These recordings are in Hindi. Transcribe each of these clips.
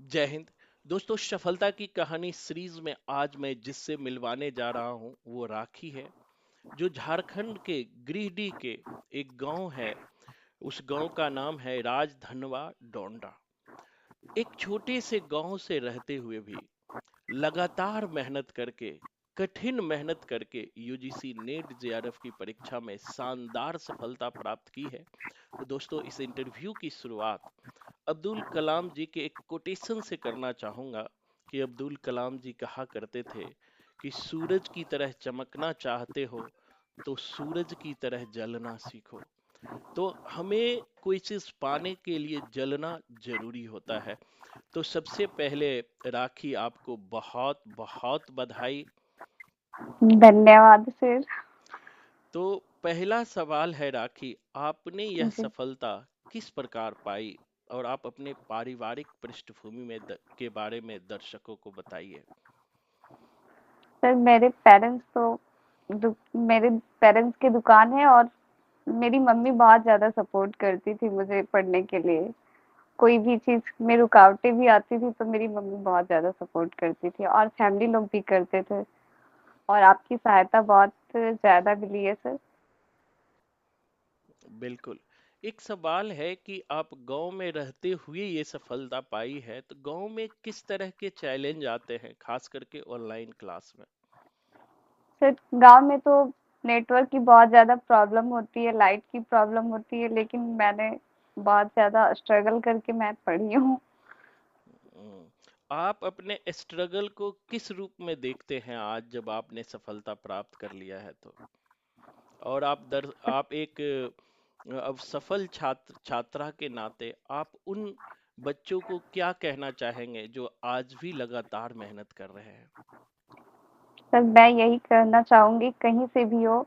जय हिंद। दोस्तों, सफलता की कहानी सीरीज में आज मैं जिससे मिलवाने जा रहा हूं वो राखी है, जो झारखंड के गिरिडीह के एक गांव है। उस गांव का नाम है राजधनवा डोंडा। एक छोटे से गांव से रहते हुए भी लगातार मेहनत करके, कठिन मेहनत करके यूजीसी नेट जेआरएफ की परीक्षा में शानदार सफलता प्राप्त की है। तो दोस्तों, इस इंटरव्यू की शुरुआत अब्दुल कलाम जी के एक कोटेशन से करना चाहूंगा कि अब्दुल कलाम जी कहा करते थे कि सूरज की तरह चमकना चाहते हो तो सूरज की तरह जलना सीखो। तो हमें कोई चीज पाने के लिए जलना जरूरी होता है। तो सबसे पहले राखी, आपको बहुत बहुत बधाई। धन्यवाद सर। तो पहला सवाल है राखी, आपने यह जी सफलता किस प्रकार पाई, और आप अपने पारिवारिक पृष्ठभूमि में के बारे में दर्शकों को बताइए। सर, मेरे पेरेंट्स की दुकान है और मेरी मम्मी बहुत ज़्यादा सपोर्ट करती थी मुझे पढ़ने के लिए। कोई भी चीज़ में रुकावटें भी आती थी तो मेरी मम्मी बहुत ज़्यादा सपोर्ट करती थी और फैमिली लोग भी करते थे और आपकी सहायता बहुत ज़्यादा मिली है सर। बिल्कुल। एक सवाल है कि आप गांव में रहते हुए ये सफलता पाई है, तो गांव में किस तरह के चैलेंज आते हैं, खास करके ऑनलाइन क्लास में? सर, गाँव में तो नेटवर्क की बहुत ज़्यादा प्रॉब्लम होती है, लाइट की प्रॉब्लम होती है, लेकिन मैंने बहुत ज़्यादा स्ट्रगल करके मैं पढ़ी हूँ। आप अपने स्ट्रगल को किस रूप में देखते हैं आज, जब आपने सफलता प्राप्त कर लिया है तो? और आप एक अब सफल छात्रा के नाते आप उन बच्चों को क्या कहना चाहेंगे जो आज भी लगातार मेहनत कर रहे हैं? सर, मैं यही कहना चाहूँगी, कहीं से भी हो,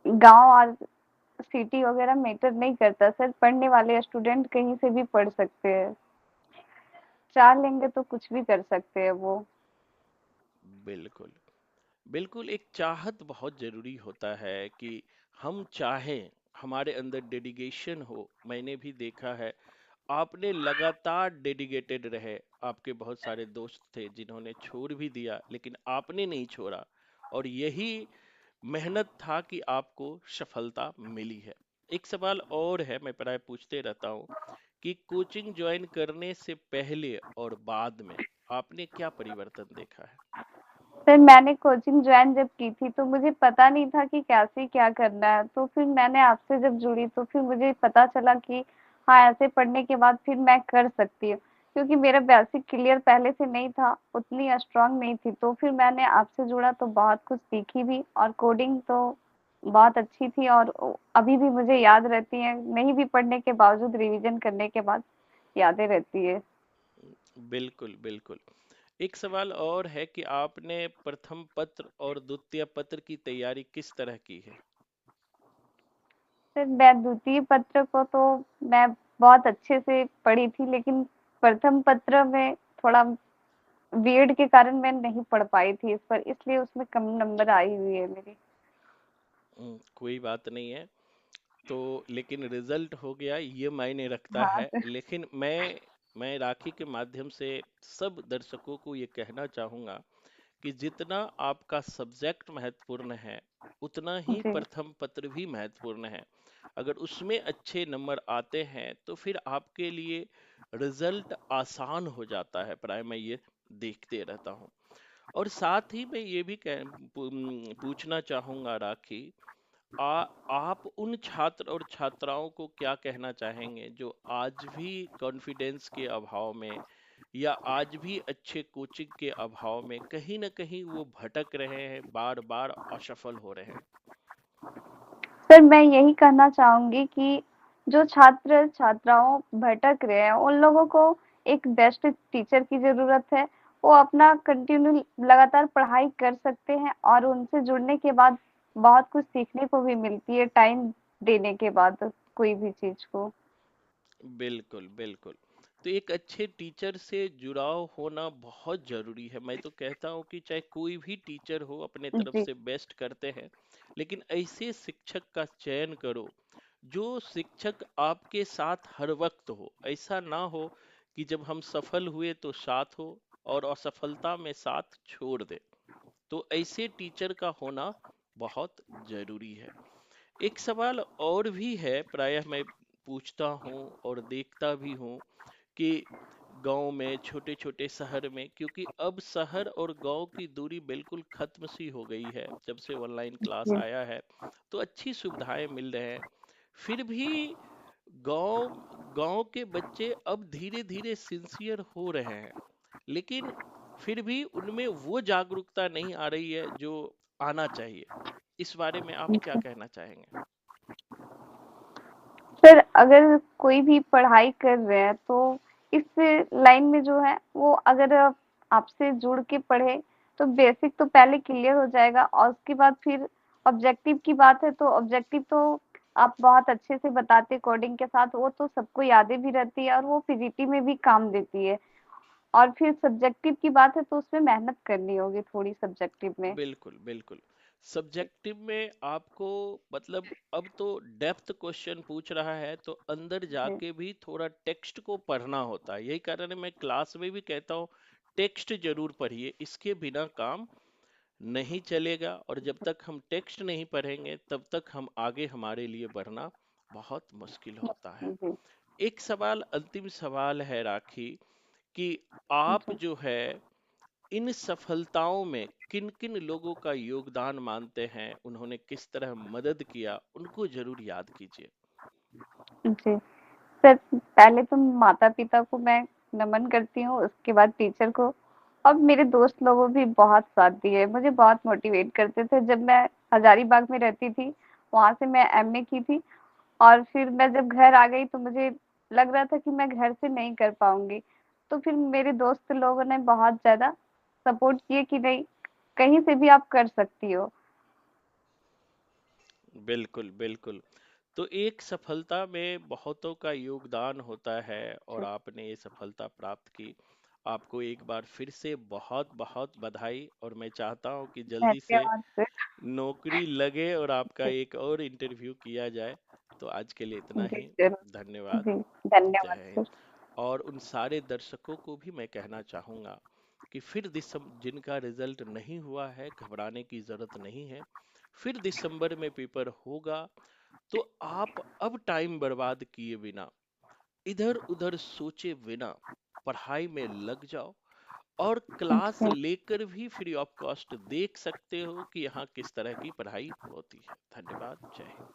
गाँव और सिटी वगैरह मैटर नहीं करता सर, पढ़ने वाले स्टूडेंट कहीं से भी पढ़ सकते हैं। चाह लेंगे तो कुछ भी कर सकते हैं वो। बिल्कुल। बिल्कुल, एक चाहत बहुत जरूरी होता है कि हम चाहें, हमारे अंदर डेडिकेशन हो। मैंने भी देखा है, आपने लगातार डेडिकेटेड रहे। आपके बहुत सारे दोस्त थे जिन्होंने छोड़ भी दिया, लेकिन आपने नहीं छोड़ा। और यही मेहनत था कि आपको सफलता मिली है। एक सवाल और है, मैं प्राय पूछते रहता हूँ कि कोचिंग ज्वाइन करने से पहले और बाद में आपने क्या परिवर्तन देखा है? सर, मैंने कोचिंग ज्वाइन जब की थी तो मुझे पता नहीं था कि कैसे क्या करना है, तो फिर मैंने आपसे जब जुड़ी तो फिर मुझे पता चला कि हाँ, ऐसे पढ़ने के बाद फिर मैं कर सकती हूँ, क्योंकि मेरा बेसिक क्लियर पहले से नहीं था, उतनी स्ट्रांग नहीं थी। तो फिर मैंने आपसे जुड़ा तो बहुत कुछ सीखी भी, और कोडिंग तो बहुत अच्छी थी और अभी भी मुझे याद रहती है, नहीं भी पढ़ने के बावजूद रिवीजन करने के बाद यादें रहती है। बिल्कुल, बिल्कुल। एक सवाल और है कि आपने प्रथम पत्र और द्वितीय पत्र की तैयारी किस तरह की है? सर, मैं द्वितीय पत्र को तो मैं बहुत अच्छे से पढ़ी थी, लेकिन प्रथम पत्र में थोड़ा बीएड के कारण मैं नहीं पढ़ पाई थी इस पर, इसलिए उसमें कम नंबर आई हुई है मेरी। कोई बात नहीं है। तो लेकिन रिजल्ट हो गया, ये मायने रखता हाँ है। सर। लेकिन मैं राखी के माध्यम से सब दर्शकों को ये कहना चाहूंगा कि जितना आपका सब्जेक्ट महत्वपूर्ण है, उतना ही जी। प्रथम पत्र भी महत्वपूर्ण है। अगर उसमें अच्छे नंबर आते हैं तो फिर आपके लिए रिजल्ट आसान हो जाता है, प्राय मैं ये देखते रहता हूँ। और साथ ही मैं ये भी पूछना चाहूंगा राखी, आप उन छात्र और छात्राओं को क्या कहना चाहेंगे जो आज भी कॉन्फिडेंस के अभाव में, या आज भी अच्छे कोचिंग के अभाव में कहीं ना कहीं वो भटक रहे हैं, बार बार असफल हो रहे हैं? सर, मैं यही कहना चाहूंगी कि जो छात्र छात्राओं भटक रहे हैं उन लोगों को एक बेस्ट टीचर की जरूरत है। वो अपना कंटिन्यू लगातार पढ़ाई कर सकते हैं और उनसे जुड़ने के बाद बहुत कुछ सीखने को भी मिलती है, टाइम देने के बाद कोई भी चीज को। बिल्कुल, बिल्कुल। तो एक अच्छे टीचर से जुड़ाव होना बहुत जरूरी है। मैं तो कहता हूँ कि चाहे कोई भी टीचर हो, अपने तरफ जी। से बेस्ट करते हैं, लेकिन ऐसे शिक्षक का चयन करो जो शिक्षक आपके साथ हर वक्त हो। ऐसा ना हो कि जब हम सफल हुए तो साथ हो और असफलता में साथ छोड़ दे। तो ऐसे टीचर का होना बहुत जरूरी है। एक सवाल और भी है, प्रायः मैं पूछता हूँ और देखता भी हूँ कि गांव में, छोटे छोटे शहर में, क्योंकि अब शहर और गांव की दूरी बिल्कुल खत्म सी हो गई है जब से ऑनलाइन क्लास जी। आया है, तो अच्छी सुविधाएं मिल रहे हैं। फिर भी गांव गांव के बच्चे अब धीरे धीरे सिंसियर हो रहे हैं, लेकिन फिर भी उनमें वो जागरूकता नहीं आ रही है जो आना चाहिए। इस बारे में आप क्या कहना चाहेंगे? सर अगर कोई भी पढ़ाई कर रहे हैं तो इस लाइन में जो है वो अगर आपसे जुड़ के पढ़े तो बेसिक तो पहले क्लियर हो जाएगा, और उसके बाद फिर ऑब्जेक्टिव की बात है तो ऑब्जेक्टिव तो आप बहुत अच्छे से बताते कोडिंग के साथ, वो तो सबको यादें भी रहती है और वो पीजीटी में भी काम देती है। और फिर सब्जेक्टिव की बात है तो उसमें मेहनत करनी होगी थोड़ी सब्जेक्टिव में। बिल्कुल बिल्कुल। सब्जेक्टिव में आपको, मतलब अब तो डेप्थ क्वेश्चन पूछ रहा है तो अंदर जी। जाके भी थोड़ा टेक्स्ट को पढ़ना होता है। यही कारण है मैं क्लास में भी कहता हूँ टेक्स्ट जरूर पढ़िए, इसके बिना काम नहीं चलेगा। और जब तक हम टेक्स्ट नहीं पढ़ेंगे तब तक हम आगे, हमारे लिए बढ़ना बहुत मुश्किल होता है। जी। एक सवाल, अंतिम सवाल है राखी, कि आप जी। जो है इन सफलताओं में किन किन लोगों का योगदान मानते हैं, उन्होंने किस तरह मदद किया, उनको जरूर याद कीजिए। जी। सर पहले तो माता-पिता को मैं नमन करती हूँ, उसके बाद टीचर को, और मेरे दोस्त लोगों भी बहुत साथ दिए, मुझे बहुत मोटिवेट करते थे। जब मैं हजारीबाग में रहती थी, वहाँ से मैं एमए की थी, और फिर मैं जब घर आ गई तो मुझे लग रहा था कि मैं घर से नहीं कर पाऊँगी। तो फिर मेरे दोस्त लोगों ने बहुत ज़्यादा सपोर्ट किए कि नहीं, कहीं से भी आप कर सकती हो। बिल्कुल बिल्कुल। तो एक सफलता में बहुतों का योगदान होता है और जी। आपने ये सफलता प्राप्त की। आपको एक बार फिर से बहुत बहुत बधाई, और मैं चाहता हूँ कि जल्दी से धन्यवाद सर। नौकरी लगे और आपका जी। एक और इंटरव्यू किया जाए। तो आज के लिए इतना जी, ही। ज़रूर। धन्यवाद। जी, जय धन्यवाद हिंद। सर। और उन सारे दर्शकों को भी मैं कहना चाहूंगा कि फिर जिनका रिजल्ट नहीं हुआ है, घबराने की जरूरत नहीं है। फिर दिसंबर में पेपर होगा, तो आप अब टाइम बर्बाद किए बिना, इधर उधर सोचे बिना पढ़ाई में लग जाओ, और क्लास जी। लेकर भी फ्री ऑफ कॉस्ट देख सकते हो कि यहाँ किस तरह की पढ़ाई होती है। धन्यवाद। जय हिंद।